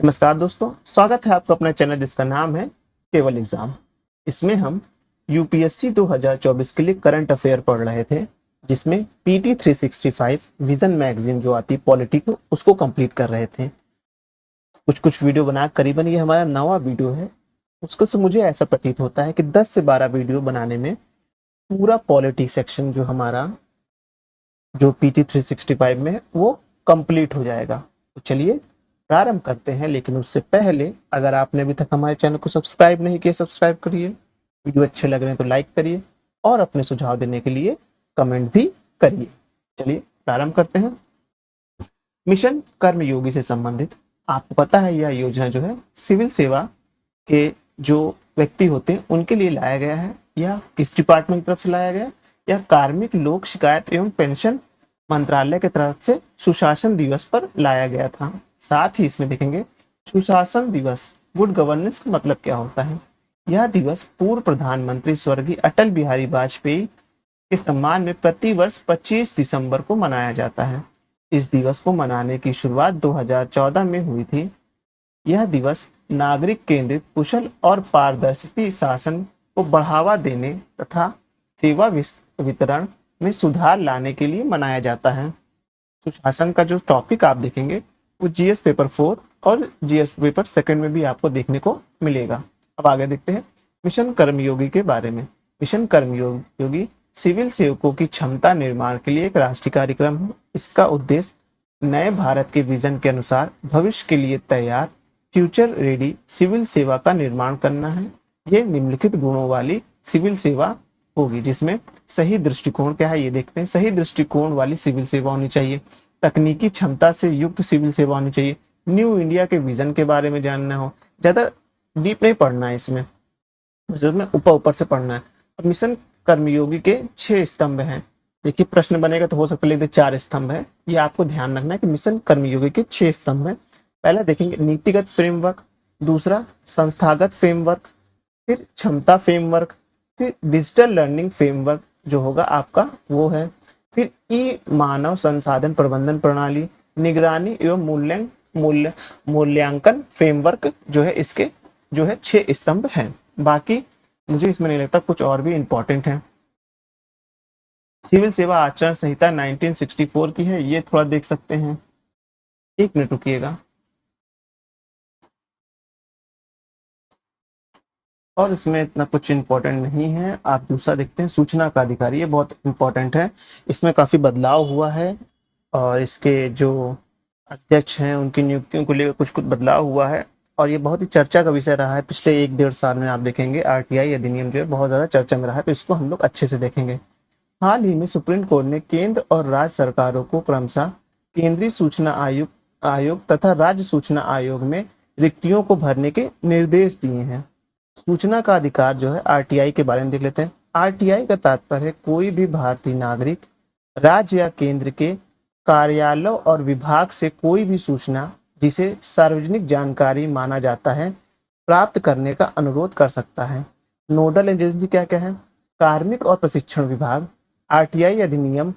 नमस्कार दोस्तों, स्वागत है आपका अपना चैनल जिसका नाम है केवल एग्जाम। इसमें हम यूपीएससी 2024 के लिए करंट अफेयर पढ़ रहे थे, जिसमें पीटी 365 विजन मैगजीन जो आती है पॉलिटी को उसको कंप्लीट कर रहे थे। कुछ कुछ वीडियो बना, करीबन ये हमारा 9वां वीडियो है। उसको से मुझे ऐसा प्रतीत होता है कि 10 से 12 वीडियो बनाने में पूरा पॉलिटी सेक्शन जो हमारा जो पीटी 365 में है वो कंप्लीट हो जाएगा। तो चलिए प्रारंभ करते हैं, लेकिन उससे पहले अगर आपने अभी तक हमारे चैनल को सब्सक्राइब नहीं किया, सब्सक्राइब करिए। वीडियो अच्छे लग रहे हैं तो लाइक करिए और अपने सुझाव देने के लिए कमेंट भी करिए। चलिए प्रारंभ करते हैं। मिशन कर्मयोगी से संबंधित आपको पता है, यह योजना जो है सिविल सेवा के जो व्यक्ति होते हैं उनके लिए लाया गया है। यह किस डिपार्टमेंट की तरफ से लाया गया? यह कार्मिक लोक शिकायत एवं पेंशन मंत्रालय की तरफ से सुशासन दिवस पर लाया गया था। साथ ही इसमें देखेंगे सुशासन दिवस, गुड गवर्नेंस का मतलब क्या होता है। यह दिवस पूर्व प्रधानमंत्री स्वर्गीय अटल बिहारी वाजपेयी के सम्मान में प्रतिवर्ष 25 दिसंबर को मनाया जाता है। इस दिवस को मनाने की शुरुआत 2014 में हुई थी। यह दिवस नागरिक केंद्रित, कुशल और पारदर्शी शासन को बढ़ावा देने तथा सेवा वितरण में सुधार लाने के लिए मनाया जाता है। सुशासन का जो टॉपिक आप देखेंगे वो जीएस पेपर 4 और जीएस पेपर 2 में भी आपको देखने को मिलेगा। अब आगे देखते हैं मिशन कर्मयोगी के बारे में। मिशन कर्मयोगी सिविल सेवकों की क्षमता निर्माण के लिए एक राष्ट्रीय कार्यक्रम है। इसका उद्देश्य नए भारत के विजन के अनुसार भविष्य के लिए तैयार फ्यूचर रेडी सिविल सेवा का निर्माण करना है। ये निम्नलिखित गुणों वाली सिविल सेवा होगी, जिसमें सही दृष्टिकोण क्या है ये देखते हैं। सही दृष्टिकोण वाली सिविल सेवा होनी चाहिए, तकनीकी क्षमता से युक्त सिविल सेवा होनी चाहिए, न्यू इंडिया के विजन के बारे में जानना हो, ज्यादा डीप नहीं पढ़ना है इसमें ऊपर से पढ़ना है। अब मिशन कर्मयोगी के 6 स्तंभ हैं। देखिए प्रश्न बनेगा तो हो सकता है लिख दे 4 स्तंभ है। ये आपको ध्यान रखना है कि मिशन कर्मयोगी के 6 स्तंभ है। पहला देखेंगे नीतिगत फ्रेमवर्क, दूसरा संस्थागत फ्रेमवर्क, फिर क्षमता फ्रेमवर्क, फिर डिजिटल लर्निंग फ्रेमवर्क जो होगा आपका वो है, फिर ई मानव संसाधन प्रबंधन प्रणाली, निगरानी एवं मूल्यांकन फ्रेमवर्क जो है, इसके जो है 6 स्तंभ हैं। बाकी मुझे इसमें नहीं लगता कुछ और भी इंपॉर्टेंट है। सिविल सेवा आचरण संहिता 1964 की है, ये थोड़ा देख सकते हैं। 1 मिनट रुकिएगा। और इसमें इतना कुछ इंपॉर्टेंट नहीं है। आप दूसरा देखते हैं सूचना का अधिकारी, ये बहुत इंपॉर्टेंट है। इसमें काफी बदलाव हुआ है और इसके जो अध्यक्ष हैं उनकी नियुक्तियों को लेकर कुछ कुछ बदलाव हुआ है और ये बहुत ही चर्चा का विषय रहा है पिछले 1-1.5 साल में। आप देखेंगे आरटीआई अधिनियम जो है बहुत ज्यादा चर्चा में रहा है, तो इसको हम लोग अच्छे से देखेंगे। हाल ही में सुप्रीम कोर्ट ने केंद्र और राज्य सरकारों को क्रमशः केंद्रीय सूचना आयोग तथा राज्य सूचना आयोग में रिक्तियों को भरने के निर्देश दिए हैं। सूचना का अधिकार जो है आरटीआई के बारे में देख लेते हैं। आरटीआई का तात्पर्य है कोई भी भारतीय नागरिक राज्य या केंद्र के कार्यालय और विभाग से कोई भी सूचना जिसे सार्वजनिक जानकारी माना जाता है प्राप्त करने का अनुरोध कर सकता है। नोडल एजेंसी क्या क्या है? कार्मिक और प्रशिक्षण विभाग आरटीआई अधिनियम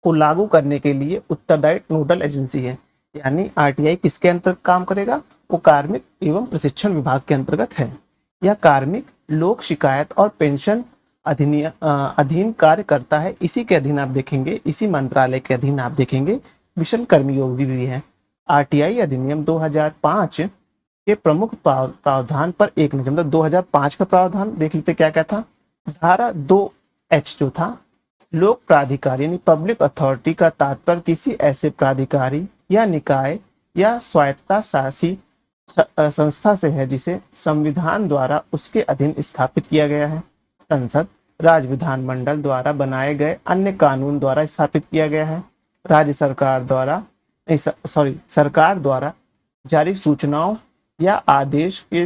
को लागू करने के लिए उत्तरदायी नोडल एजेंसी है। यानी आरटीआई किसके अंतर्गत काम करेगा? वो कार्मिक एवं प्रशिक्षण विभाग के अंतर्गत है। यह कार्मिक लोक शिकायत और पेंशन अधीन कार्य करता है। इसी के अधीन आप देखेंगे, इसी मंत्रालय के अधीन आप देखेंगे मिशन कर्मयोगी भी है। आरटीआई अधिनियम 2005 के प्रमुख प्रावधान पर एक नजर, मतलब 2005 का प्रावधान देख लेते क्या क्या था। धारा 2H जो था, लोक प्राधिकारी यानी पब्लिक अथॉरिटी का तात्पर्य किसी ऐसे प्राधिकारी या निकाय या स्वायत्ता शासी संस्था से है जिसे संविधान द्वारा उसके अधीन स्थापित किया गया है। संसद, राज्य विधानमंडल द्वारा बनाए गए अन्य कानून द्वारा स्थापित किया गया है। राज्य सरकार द्वारा जारी सूचनाओं या आदेश के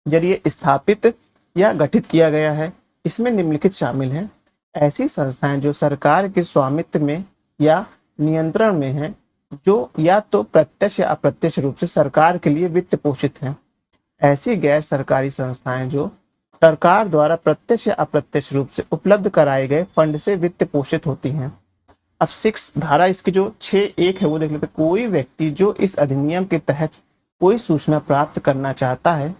जरिए स्थापित या गठित किया गया है। इसमें निम्नलिखित शामिल हैं ऐसी संस्थाएं जो सरकार के स्वामित्व में या नियंत्रण में हैं, जो या तो प्रत्यक्ष या अप्रत्यक्ष रूप से सरकार के लिए वित्त पोषित हैं। ऐसी गैर सरकारी संस्थाएं जो सरकार द्वारा प्रत्यक्ष या अप्रत्यक्ष रूप से उपलब्ध कराए गए फंड से वित्त पोषित होती हैं। अब 6 धारा इसकी जो 6(1) है वो देख लेते। कोई व्यक्ति जो इस अधिनियम के तहत कोई सूचना प्राप्त करना चाहता है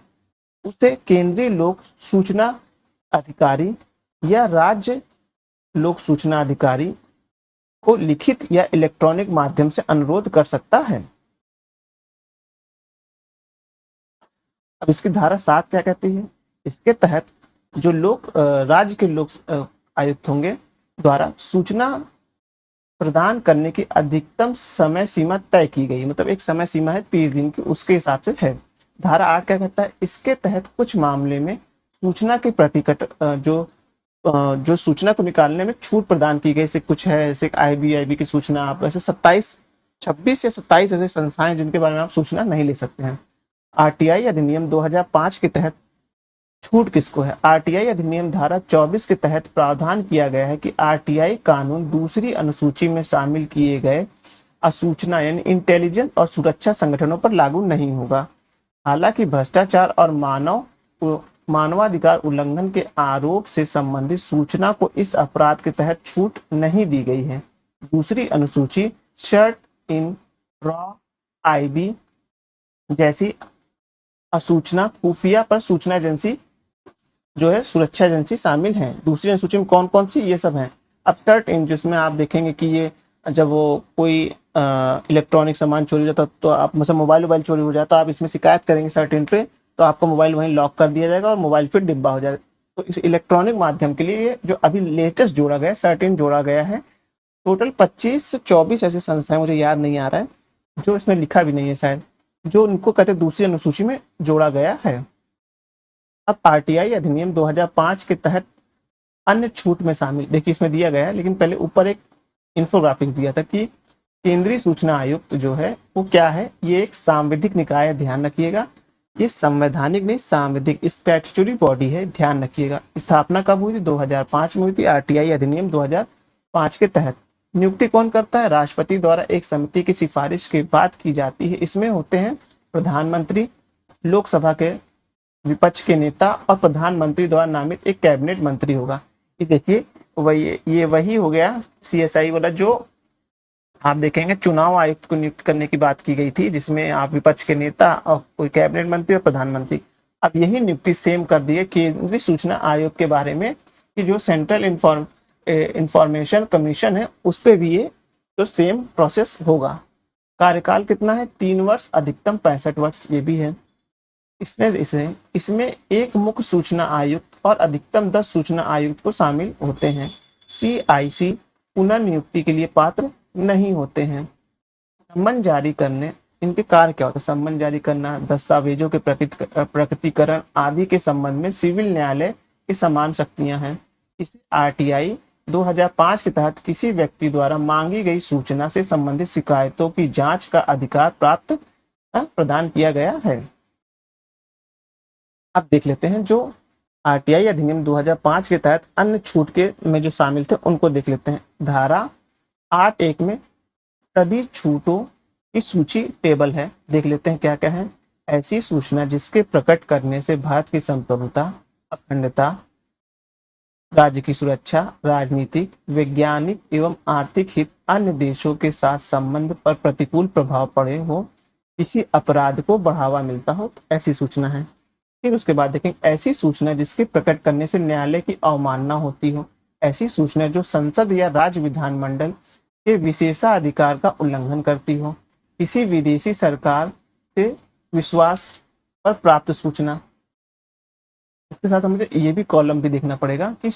उसे केंद्रीय लोक सूचना अधिकारी या राज्य लोक सूचना अधिकारी को लिखित या इलेक्ट्रॉनिक माध्यम से अनुरोध कर सकता है। अब इसकी धारा 7 क्या कहती है? इसके तहत जो राज्य के लोक आयुक्त होंगे द्वारा सूचना प्रदान करने की अधिकतम समय सीमा तय की गई, मतलब एक समय सीमा है 30 दिन की, उसके हिसाब से है। धारा 8 क्या कहता है? इसके तहत कुछ मामले में सूचना के प्रतिकट जो सूचना को निकालने में छूट प्रदान की गई, जैसे कुछ है, जैसे आईबी की सूचना आप ऐसे 26 या 27 ऐसे संस्थाएं जिनके बारे में आप सूचना नहीं ले सकते हैं। आरटीआई अधिनियम 2005 के तहत छूट किसको है? आरटीआई अधिनियम धारा 24 के तहत प्रावधान किया गया है कि आरटीआई कानून दूसरी अनुसूची में शामिल किए गए असूचना यानी इंटेलिजेंस और सुरक्षा संगठनों पर लागू नहीं होगा। हालांकि भ्रष्टाचार और मानवाधिकार उल्लंघन के आरोप से संबंधित सूचना को इस अपराध के तहत छूट नहीं दी गई है। दूसरी अनुसूची शर्ट इन रॉ आईबी जैसी असूचना खुफिया पर सूचना एजेंसी जो है सुरक्षा एजेंसी शामिल है। दूसरी अनुसूची में कौन कौन सी? ये सब है। अब शर्ट इन जिसमें आप देखेंगे कि ये जब वो कोई इलेक्ट्रॉनिक सामान चोरी हो जाता तो आप मतलब मोबाइल चोरी हो जाए तो आप इसमें शिकायत करेंगे शर्ट इन पे, तो आपका मोबाइल वहीं लॉक कर दिया जाएगा और मोबाइल फिर डिब्बा हो जाएगा। तो इस इलेक्ट्रॉनिक माध्यम के लिए ये जो अभी लेटेस्ट जोड़ा गया है शर्ट इन जोड़ा गया है। टोटल 25 से 24 ऐसी संस्थाएं, मुझे याद नहीं आ रहा है, जो इसमें लिखा भी नहीं है शायद, जो उनको कहते हैं दूसरी अनुसूची में जोड़ा गया है। अब आरटीआई अधिनियम 2005 के तहत अन्य छूट में शामिल, देखिए इसमें दिया गया है, लेकिन पहले ऊपर एक इंफोग्राफिक दिया था कि केंद्रीय सूचना आयुक्त जो है वो क्या है? ये एक सांविधिक निकाय है, ध्यान रखिएगा। ये संवैधानिक नहीं, सांविधिक स्टैट्यूटरी बॉडी है, ध्यान रखिएगा। स्थापना कब हुई थी? 2005 में हुई थी आरटीआई अधिनियम 2005 के तहत। नियुक्ति कौन करता है? राष्ट्रपति द्वारा एक समिति की सिफारिश के बाद की जाती है। इसमें होते हैं प्रधानमंत्री, लोकसभा के विपक्ष के नेता और प्रधानमंत्री द्वारा नामित एक कैबिनेट मंत्री होगा। ये देखिए वही हो गया सीएसआई वाला जो आप देखेंगे चुनाव आयुक्त को नियुक्त करने की बात की गई थी, जिसमें आप विपक्ष के नेता और कोई कैबिनेट मंत्री और प्रधानमंत्री। अब यही नियुक्ति सेम कर दी है केंद्रीय सूचना आयोग के बारे में कि जो सेंट्रल इंफॉर्मेशन कमीशन है उस पर भी ये तो सेम प्रोसेस होगा। कार्यकाल कितना है? 3 वर्ष, अधिकतम 65 वर्ष ये भी है। इसमें एक मुख्य सूचना आयुक्त और अधिकतम 10 सूचना आयुक्त को शामिल होते हैं। सीआईसी पुनर्नियुक्ति के लिए पात्र नहीं होते हैं। सम्मन जारी करने, इनके कार्य क्या होता है? सम्मन जारी करना, दस्तावेजों के प्रकटीकरण आदि के संबंध में सिविल न्यायालय की समान शक्तियां हैं। इसे आरटीआई 2005 के तहत किसी व्यक्ति द्वारा मांगी गई सूचना से संबंधित शिकायतों की जांच का अधिकार प्रदान किया गया है। अब देख लेते हैं जो आरटीआई अधिनियम 2005 के तहत अन्य छूट के में जो शामिल थे उनको देख लेते हैं। धारा 8(1) में सभी छूटों की सूची टेबल है, देख लेते हैं क्या क्या है। ऐसी सूचना जिसके प्रकट करने से भारत की संप्रभुता, अखंडता, राज्य की सुरक्षा, राजनीतिक, वैज्ञानिक एवं आर्थिक हित, अन्य देशों के साथ संबंध पर प्रतिकूल प्रभाव पड़े हो, किसी अपराध को बढ़ावा मिलता हो, तो ऐसी सूचना है। फिर उसके बाद देखेंगे ऐसी सूचना जिसके प्रकट करने से न्यायालय की अवमानना होती हो, ऐसी सूचना जो संसद या राज्य विधानमंडल के विशेषाधिकार का उल्लंघन करती हो, किसी विदेशी सरकार से विश्वास पर प्राप्त सूचना। इसके साथ मुझे ये भी कॉलम भी देखना पड़ेगा कि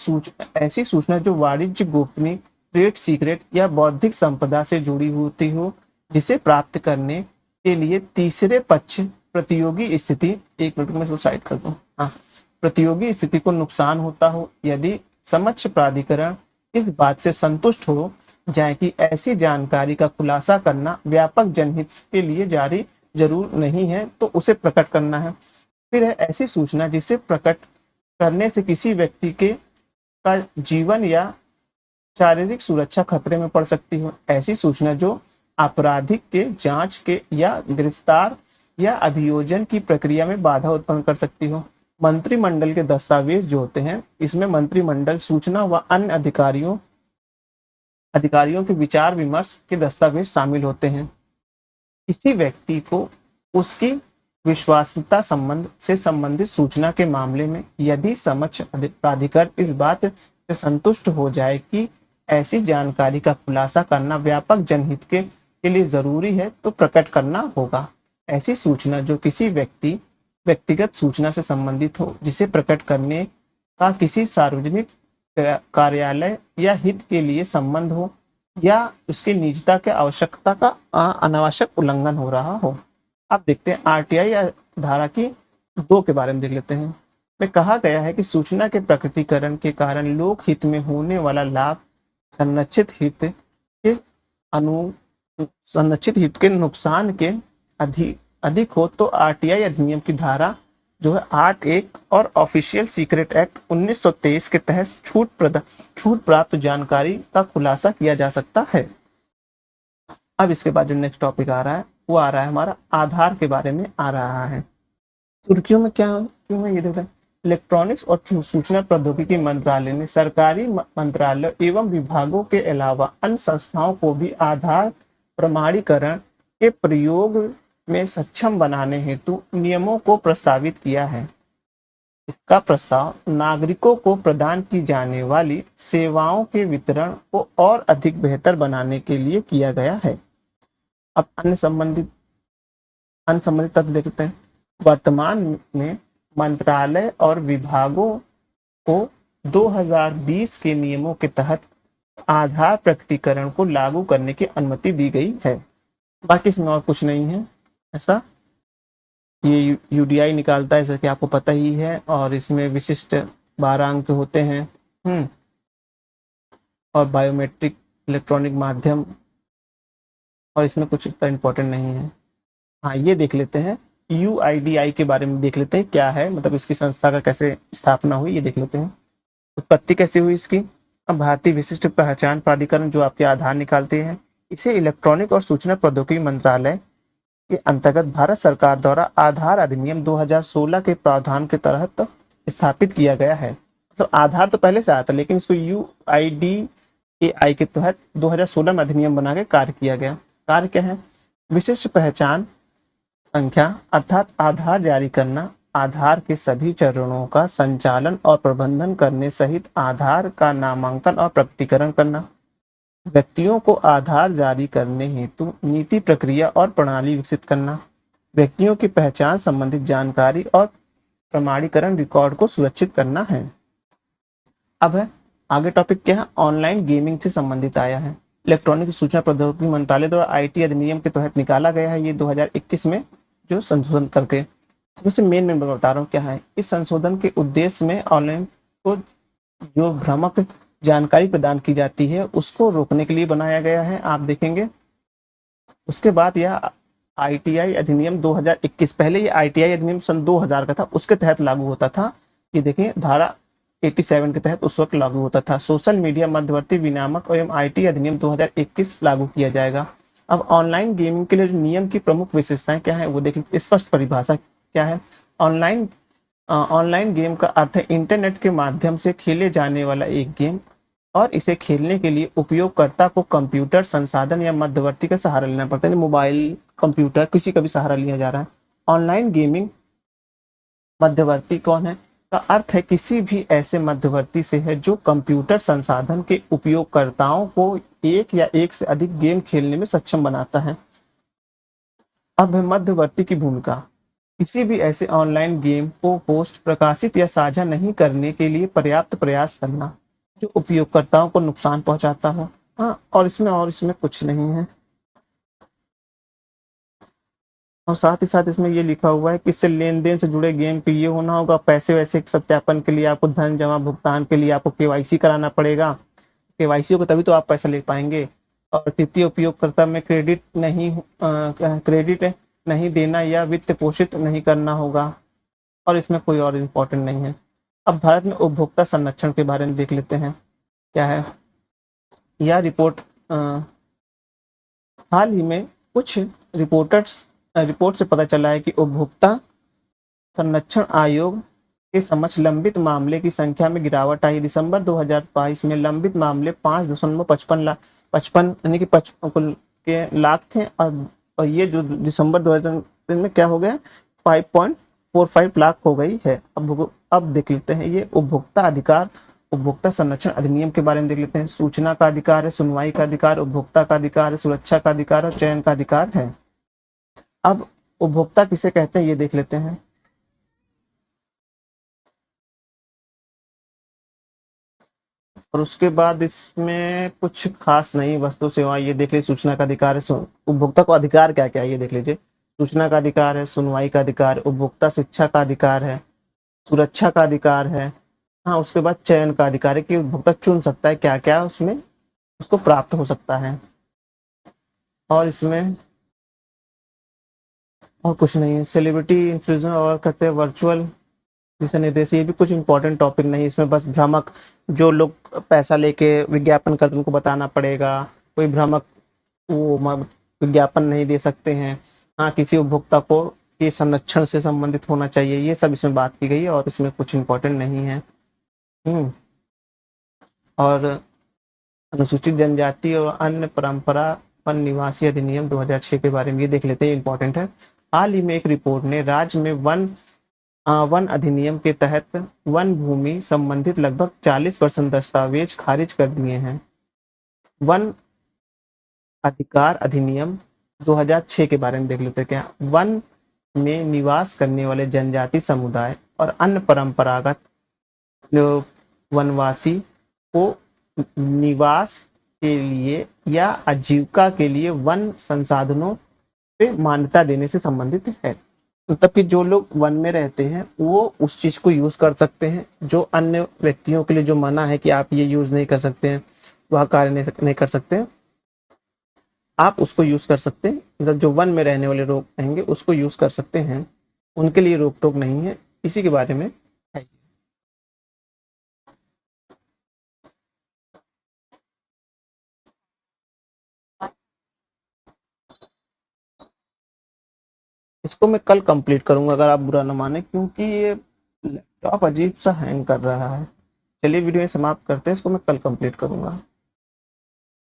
ऐसी सूचना जो वाणिज्य गोपनीय, ट्रेड सीक्रेट या बौद्धिक संपदा से जुड़ी होती हो, जिसे प्राप्त करने के लिए तीसरे पक्ष प्रतियोगी स्थिति, एक मिनट में साइड कर दूं, हाँ, प्रतियोगी स्थिति को नुकसान होता हो, यदि समक्ष प्राधिकरण इस बात से संतुष्ट हो जाए कि ऐसी जानकारी का खुलासा करना व्यापक जनहित के लिए जारी जरूर नहीं है, तो उसे प्रकट करना है। फिर है ऐसी सूचना जिसे प्रकट करने से किसी व्यक्ति के का जीवन या शारीरिक सुरक्षा खतरे में पड़ सकती हो, ऐसी सूचना जो आपराधिक के जांच के या गिरफ्तार या अभियोजन की प्रक्रिया में बाधा उत्पन्न कर सकती हो। मंत्रिमंडल के दस्तावेज जो होते हैं, इसमें मंत्रिमंडल सूचना व अन्य अधिकारियों के विचार विमर्श के दस्तावेज शामिल होते हैं। किसी व्यक्ति को उसकी विश्वास्यता संबंध से संबंधित सूचना के मामले में यदि समक्ष प्राधिकार इस बात से संतुष्ट हो जाए कि ऐसी जानकारी का खुलासा करना व्यापक जनहित के लिए जरूरी है तो प्रकट करना होगा। ऐसी सूचना जो किसी व्यक्तिगत सूचना से संबंधित हो, जिसे प्रकट करने का किसी सार्वजनिक कार्यालय या हित के लिए संबंध हो या उसकी निजता के आवश्यकता का अनावश्यक उल्लंघन हो रहा हो। अब देखते हैं आरटीआई धारा की 2 के बारे में देख लेते हैं। में कहा गया है कि सूचना के प्रकटीकरण के कारण लोक हित में होने वाला लाभ संरक्षित हित के नुकसान के अधिक हो तो आरटीआई अधिनियम की धारा जो है 8(1) और ऑफिशियल सीक्रेट एक्ट 1923 के तहत छूट प्राप्त जानकारी का खुलासा किया जा सकता है। अब इसके बाद जो नेक्स्ट टॉपिक आ रहा है वो आ रहा है हमारा आधार के बारे में आ रहा है। सुर्खियों में क्यों है ये देखते हैं। इलेक्ट्रॉनिक्स और सूचना प्रौद्योगिकी मंत्रालय ने सरकारी मंत्रालय एवं विभागों के अलावा अन्य संस्थाओं को भी आधार प्रमाणीकरण के प्रयोग में सक्षम बनाने हेतु नियमों को प्रस्तावित किया है। इसका प्रस्ताव नागरिकों को प्रदान की जाने वाली सेवाओं के वितरण को और अधिक बेहतर बनाने के लिए किया गया है। अब अन्य संबंधित तथ्य देखते हैं। वर्तमान में मंत्रालय और विभागों को 2020 के नियमों के तहत आधार प्रकटीकरण को लागू करने की अनुमति दी गई है। बाकी इसमें और कुछ नहीं है ऐसा। ये यूडीआई निकालता है, जैसा कि आपको पता ही है, और इसमें विशिष्ट 12 अंक होते हैं और बायोमेट्रिक इलेक्ट्रॉनिक माध्यम, और इसमें कुछ इतना इम्पोर्टेंट नहीं है। हाँ, ये देख लेते हैं यूआईडीआई के बारे में देख लेते हैं क्या है, मतलब इसकी संस्था का कैसे स्थापना हुई ये देख लेते हैं। उत्पत्ति कैसे हुई इसकी। अब भारतीय विशिष्ट पहचान प्राधिकरण जो आपके आधार निकालते हैं, इसे इलेक्ट्रॉनिक और सूचना प्रौद्योगिकी मंत्रालय के अंतर्गत भारत सरकार द्वारा आधार अधिनियम 2016 के प्रावधान के तहत स्थापित किया गया है। तो आधार तो पहले से आया था, लेकिन इसको यूआईडीएआई के तहत 2016 में अधिनियम बना के कार्य किया गया। कार्य क्या है। विशिष्ट पहचान संख्या अर्थात आधार जारी करना, आधार के सभी चरणों का संचालन और प्रबंधन करने सहित आधार का नामांकन और प्रकटीकरण करना, व्यक्तियों को आधार जारी करने हेतु नीति प्रक्रिया और प्रणाली विकसित करना, व्यक्तियों की पहचान संबंधित जानकारी और प्रमाणीकरण रिकॉर्ड को सुरक्षित करना है। अब है आगे टॉपिक क्या है, ऑनलाइन गेमिंग से संबंधित आया है। इलेक्ट्रॉनिक सूचना प्रौद्योगिकी मंत्रालय द्वारा आईटी अधिनियम के तहत निकाला गया है ये 2021 में जो संशोधन करके। इसमें से मेन बता रहा हूँ क्या है। इस संशोधन के उद्देश्य में ऑनलाइन को जो भ्रामक जानकारी प्रदान की जाती है उसको रोकने के लिए बनाया गया है, आप देखेंगे। उसके बाद यह आईटीआई अधिनियम 2021, पहले ये आईटीआई अधिनियम सन 2000 का था, उसके तहत लागू होता था। ये देखिए धारा 87 के तहत उस वक्त लागू होता था। सोशल मीडिया मध्यवर्ती विनियामक एवं आईटी अधिनियम 2021 लागू किया जाएगा। अब ऑनलाइन गेमिंग के लिए जो नियम की प्रमुख विशेषताएं क्या है वो देखिए। स्पष्ट परिभाषा क्या है। ऑनलाइन गेम का अर्थ है इंटरनेट के माध्यम से खेले जाने वाला एक गेम, और इसे खेलने के लिए उपयोगकर्ता को कंप्यूटर संसाधन या मध्यवर्ती का सहारा लेना पड़ता है। मोबाइल, कंप्यूटर, किसी का भी सहारा लिया जा रहा है। ऑनलाइन गेमिंग मध्यवर्ती कौन है का अर्थ है किसी भी ऐसे मध्यवर्ती से है जो कंप्यूटर संसाधन के उपयोगकर्ताओं को एक या एक से अधिक गेम खेलने में सक्षम बनाता है। अब है मध्यवर्ती की भूमिका। किसी भी ऐसे ऑनलाइन गेम को होस्ट, प्रकाशित या साझा नहीं करने के लिए पर्याप्त प्रयास करना जो उपयोगकर्ताओं को नुकसान पहुंचाता हो। हाँ, और इसमें कुछ नहीं है। और साथ ही साथ इसमें ये लिखा हुआ है कि इससे लेन देन से जुड़े गेम पे ये होना होगा, पैसे वैसे सत्यापन के लिए आपको धन जमा भुगतान के लिए आपको केवाईसी कराना पड़ेगा। केवाईसी होगा तभी तो आप पैसा ले पाएंगे। और तृतीय उपयोगकर्ता में क्रेडिट नहीं देना या वित्त पोषित नहीं करना होगा। और इसमें कोई और इम्पोर्टेंट नहीं है। अब भारत में उपभोक्ता संरक्षण के बारे में देख लेते हैं क्या है। यह रिपोर्ट हाल ही में कुछ रिपोर्ट से पता चला है कि उपभोक्ता संरक्षण आयोग के समक्ष लंबित मामले की संख्या में गिरावट आई। दिसंबर 2022 में लंबित मामले 5.55 यानी कि 55 के लाख थे, और ये जो दिसंबर 2023 में क्या हो गया 5.45 लाख हो गई है। अब देख लेते हैं ये उपभोक्ता अधिकार, उपभोक्ता संरक्षण अधिनियम के बारे में देख लेते हैं। सूचना का अधिकार है, सुनवाई का अधिकार, उपभोक्ता का अधिकार है, सुरक्षा का अधिकार और चयन का अधिकार है। अब उपभोक्ता किसे कहते हैं ये देख लेते हैं। और उसके बाद इसमें कुछ खास नहीं, वस्तु सेवा ये देख लीजिए। सूचना का अधिकार है, उपभोक्ता को अधिकार क्या क्या है ये देख लीजिए। सूचना का अधिकार है, सुनवाई का अधिकार, उपभोक्ता शिक्षा का अधिकार है, सुरक्षा का अधिकार है। हाँ, उसके बाद चयन का अधिकार है कि उपभोक्ता चुन सकता है क्या क्या उसमें उसको प्राप्त हो सकता है। और इसमें और कुछ नहीं है। सेलिब्रिटी इन्फ्लुएंसर और कहते हैं वर्चुअल दिशा निर्देश, ये भी कुछ इंपॉर्टेंट टॉपिक नहीं, इसमें बस भ्रामक जो लोग पैसा लेके विज्ञापन करते हैं उनको बताना पड़ेगा। कोई भ्रामक विज्ञापन नहीं दे सकते हैं। हाँ, किसी उपभोक्ता को के संरक्षण से संबंधित होना चाहिए, ये सब इसमें बात की गई है और इसमें कुछ इंपॉर्टेंट नहीं है। और अनुसूचित जनजाति और अन्य परंपरा वन निवासी अधिनियम 2006 के बारे में ये देख लेते हैं, इंपॉर्टेंट है। हाल ही में एक रिपोर्ट ने राज्य में वन अधिनियम के तहत वन भूमि संबंधित लगभग 40% दस्तावेज खारिज कर दिए हैं। वन अधिकार अधिनियम 2006 के बारे में देख लेते हैं क्या। वन में निवास करने वाले जनजाति समुदाय और अन्य परंपरागत वनवासी को निवास के लिए या आजीविका के लिए वन संसाधनों पे मान्यता देने से संबंधित है। मतलब कि जो लोग वन में रहते हैं वो उस चीज को यूज कर सकते हैं, जो अन्य व्यक्तियों के लिए जो मना है कि आप ये यूज नहीं कर सकते हैं, वह कार्य नहीं कर सकते हैं, आप उसको यूज कर सकते हैं। मतलब जो वन में रहने वाले लोग रहेंगे उसको यूज कर सकते हैं, उनके लिए रोक टोक नहीं है। इसी के बारे में है। इसको मैं कल कंप्लीट करूंगा अगर आप बुरा न माने, क्योंकि ये लैपटॉप अजीब सा हैंग कर रहा है। चलिए वीडियो समाप्त करते हैं, इसको मैं कल कंप्लीट करूंगा।